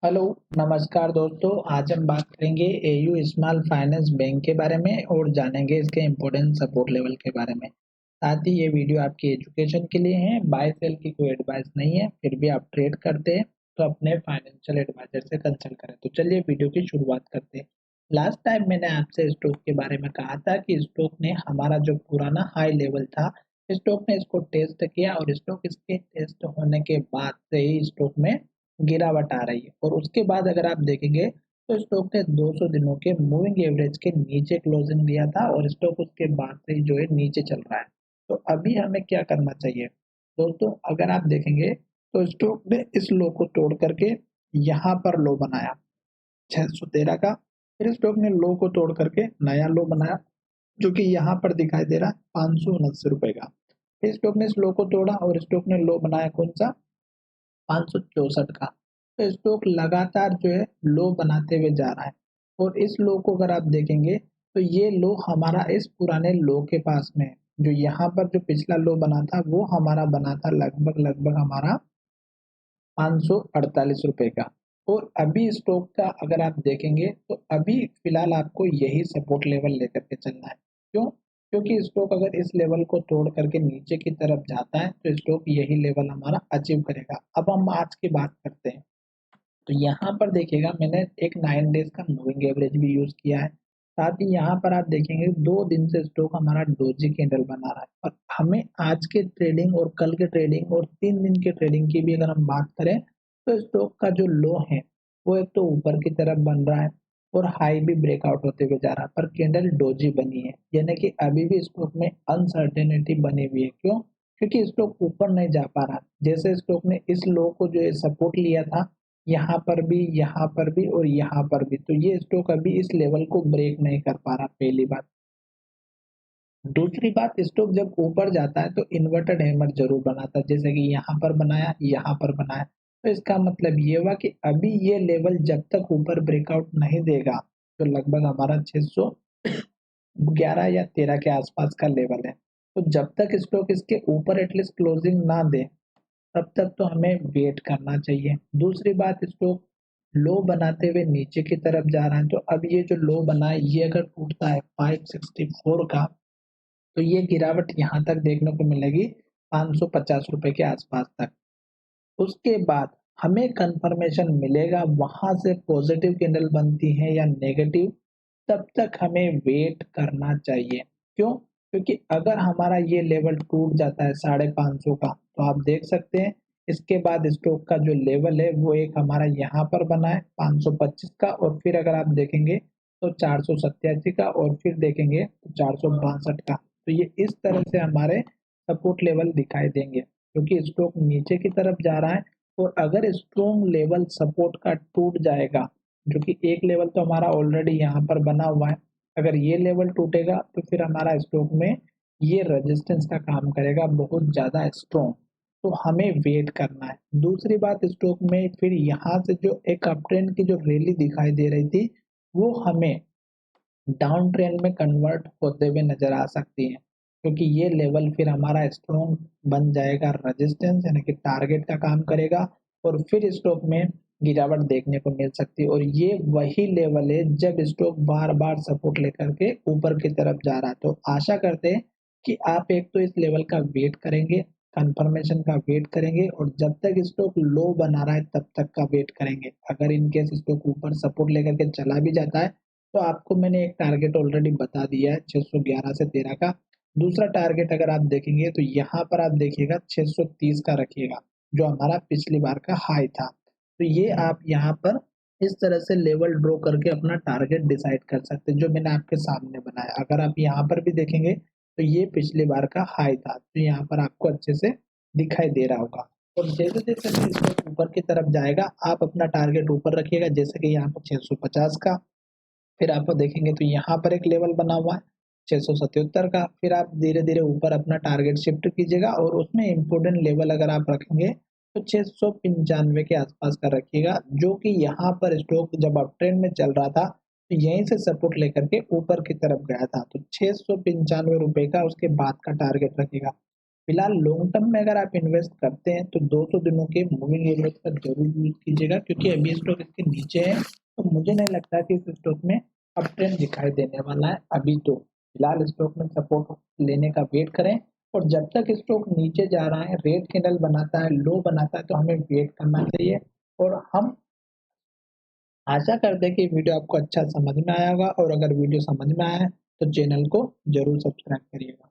Hello, नमस्कार दोस्तों। आज हम बात करेंगे एयू स्मॉल फाइनेंस बैंक के बारे में और जानेंगे इसके इम्पोर्टेंट सपोर्ट लेवल के बारे में। साथ ही ये वीडियो आपकी एजुकेशन के लिए है, बाय सेल की कोई एडवाइस नहीं है। फिर भी आप ट्रेड करते हैं तो अपने फाइनेंशियल एडवाइजर से कंसल्ट करें। तो चलिए वीडियो की शुरुआत करते हैं। लास्ट टाइम मैंने आपसे स्टॉक के बारे में कहा था कि स्टॉक ने हमारा जो पुराना हाई लेवल था, स्टॉक ने इसको टेस्ट किया और स्टॉक इसके टेस्ट होने के बाद से ही स्टॉक में गिरावट आ रही है। और उसके बाद अगर आप देखेंगे तो स्टॉक ने 200 दिनों के मूविंग एवरेज के नीचे क्लोजिंग दिया था और स्टॉक उसके बाद से ही जो है नीचे चल रहा है। तो अभी हमें क्या करना चाहिए दोस्तों? अगर आप देखेंगे तो स्टॉक ने इस लो को तोड़ करके यहाँ पर लो बनाया 613 का। फिर स्टॉक ने लो को तोड़ करके नया लो बनाया जो कि यहाँ पर दिखाई दे रहा है 579 रुपए का। फिर स्टॉक ने इस लो को तोड़ा और स्टॉक ने लो बनाया कौन सा? 564 का। तो स्टॉक लगातार जो है लो बनाते हुए जा रहा है। और इस लो को अगर आप देखेंगे तो ये लो हमारा इस पुराने लो के पास में है। जो यहाँ पर जो पिछला लो बना था वो हमारा बना था लगभग लगभग हमारा 548 रुपए का। और अभी स्टॉक का अगर आप देखेंगे तो अभी फिलहाल आपको यही सपोर्ट लेवल लेकर के चलना है। क्यों? क्योंकि स्टॉक अगर इस लेवल को तोड़ करके नीचे की तरफ जाता है तो स्टॉक यही लेवल हमारा अचीव करेगा। अब हम आज की बात करते हैं। तो यहाँ पर देखिएगा मैंने एक 9 डेज का मूविंग एवरेज भी यूज किया है। साथ ही यहाँ पर आप देखेंगे 2 दिन से स्टॉक हमारा डोजी कैंडल बना रहा है। और हमें आज के ट्रेडिंग और कल के ट्रेडिंग और 3 दिन के ट्रेडिंग की भी अगर हम बात करें तो स्टॉक का जो लो है वो एक तो ऊपर की तरफ बन रहा है और हाई भी ब्रेकआउट होते हुए जा रहा है, पर कैंडल डोजी बनी है। यानी कि अभी भी स्टॉक में अनसर्टेनिटी बनी हुई है। क्यों? क्योंकि स्टॉक ऊपर नहीं जा पा रहा। जैसे स्टॉक ने इस लो को जो है सपोर्ट लिया था, यहाँ पर भी, यहाँ पर भी और यहाँ पर भी, तो ये स्टॉक अभी इस लेवल को ब्रेक नहीं कर पा रहा, पहली बात। दूसरी बात, स्टॉक जब ऊपर जाता है तो इन्वर्टेड हैमर जरूर बनाता है, जैसे कि यहाँ पर बनाया, यहाँ पर बनाया। तो इसका मतलब ये हुआ कि अभी ये लेवल जब तक ऊपर ब्रेकआउट नहीं देगा तो लगभग हमारा 611 या 13 के आसपास का लेवल है। तो जब तक स्टॉक इसके ऊपर एटलीस्ट क्लोजिंग ना दे तब तक तो हमें वेट करना चाहिए। दूसरी बात, स्टॉक लो बनाते हुए नीचे की तरफ जा रहा है। तो अब ये जो लो बना है ये अगर टूटता है 564 का तो ये गिरावट यहाँ तक देखने को मिलेगी 550 रुपए के आसपास तक। उसके बाद हमें कंफर्मेशन मिलेगा वहां से पॉजिटिव कैंडल बनती है या नेगेटिव, तब तक हमें वेट करना चाहिए। क्यों? क्योंकि अगर हमारा ये लेवल टूट जाता है 550 का तो आप देख सकते हैं इसके बाद स्टॉक का जो लेवल है वो एक हमारा यहाँ पर बना है 525 का, और फिर अगर आप देखेंगे तो 487 का, और फिर देखेंगे तो 462 का। तो ये इस तरह से हमारे सपोर्ट लेवल दिखाई देंगे क्योंकि स्टॉक नीचे की तरफ जा रहा है। और अगर स्ट्रॉन्ग लेवल सपोर्ट का टूट जाएगा, जो कि एक लेवल तो हमारा ऑलरेडी यहाँ पर बना हुआ है, अगर ये लेवल टूटेगा तो फिर हमारा स्टॉक में ये रेजिस्टेंस का काम करेगा बहुत ज्यादा स्ट्रॉन्ग। तो हमें वेट करना है। दूसरी बात, स्टॉक में फिर यहाँ से जो एक अप ट्रेंड की जो रैली दिखाई दे रही थी वो हमें डाउन ट्रेंड में कन्वर्ट होते हुए नजर आ सकती है, क्योंकि ये लेवल फिर हमारा स्ट्रॉन्ग बन जाएगा रेजिस्टेंस यानी कि टारगेट का काम करेगा। और फिर स्टॉक में गिरावट देखने को मिल सकती है। और ये वही लेवल है जब स्टॉक बार बार सपोर्ट लेकर के ऊपर की तरफ जा रहा है। तो आशा करते हैं कि आप एक तो इस लेवल का वेट करेंगे, कंफर्मेशन का वेट करेंगे, और जब तक स्टॉक लो बना रहा है तब तक का वेट करेंगे। अगर इनकेस स्टॉक ऊपर सपोर्ट लेकर के चला भी जाता है तो आपको मैंने एक टारगेट ऑलरेडी बता दिया है 611 से 13 का। दूसरा टारगेट अगर आप देखेंगे तो यहाँ पर आप देखिएगा 630 का रखिएगा, जो हमारा पिछली बार का हाई था। तो ये आप यहाँ पर इस तरह से लेवल ड्रॉ करके अपना टारगेट डिसाइड कर सकते हैं, जो मैंने आपके सामने बनाया। अगर आप यहाँ पर भी देखेंगे तो ये पिछली बार का हाई था, तो यहाँ पर आपको अच्छे से दिखाई दे रहा होगा। और जैसे जैसे इसको ऊपर की तरफ जाएगा आप अपना टारगेट ऊपर रखिएगा, जैसे कि यहाँ पर 650 का। फिर आप देखेंगे तो यहाँ पर एक लेवल बना हुआ है 677 का। फिर आप धीरे धीरे ऊपर अपना टारगेट शिफ्ट कीजिएगा और उसमें इम्पोर्टेंट लेवल अगर आप रखेंगे तो 695 के आसपास का रखिएगा, जो कि यहाँ पर स्टॉक जब अप ट्रेंड में चल रहा था तो यहीं से सपोर्ट लेकर के ऊपर की तरफ गया था। तो 695 रुपए का उसके बाद का टारगेट रखेगा। फिलहाल लॉन्ग टर्म में अगर आप इन्वेस्ट करते हैं तो 200 दिनों के मूविंग एवरेज का जरूर यूज कीजिएगा, क्योंकि अभी स्टॉक इसके नीचे है, तो मुझे नहीं लगता कि इस स्टॉक में अप ट्रेंड दिखाई देने वाला है अभी। तो फिलहाल स्टॉक में सपोर्ट लेने का वेट करें, और जब तक स्टॉक नीचे जा रहा है, रेड कैंडल बनाता है, लो बनाता है, तो हमें वेट करना चाहिए। और हम आशा करते हैं कि वीडियो आपको अच्छा समझ में आया होगा, और अगर वीडियो समझ में आया है तो चैनल को जरूर सब्सक्राइब करिएगा।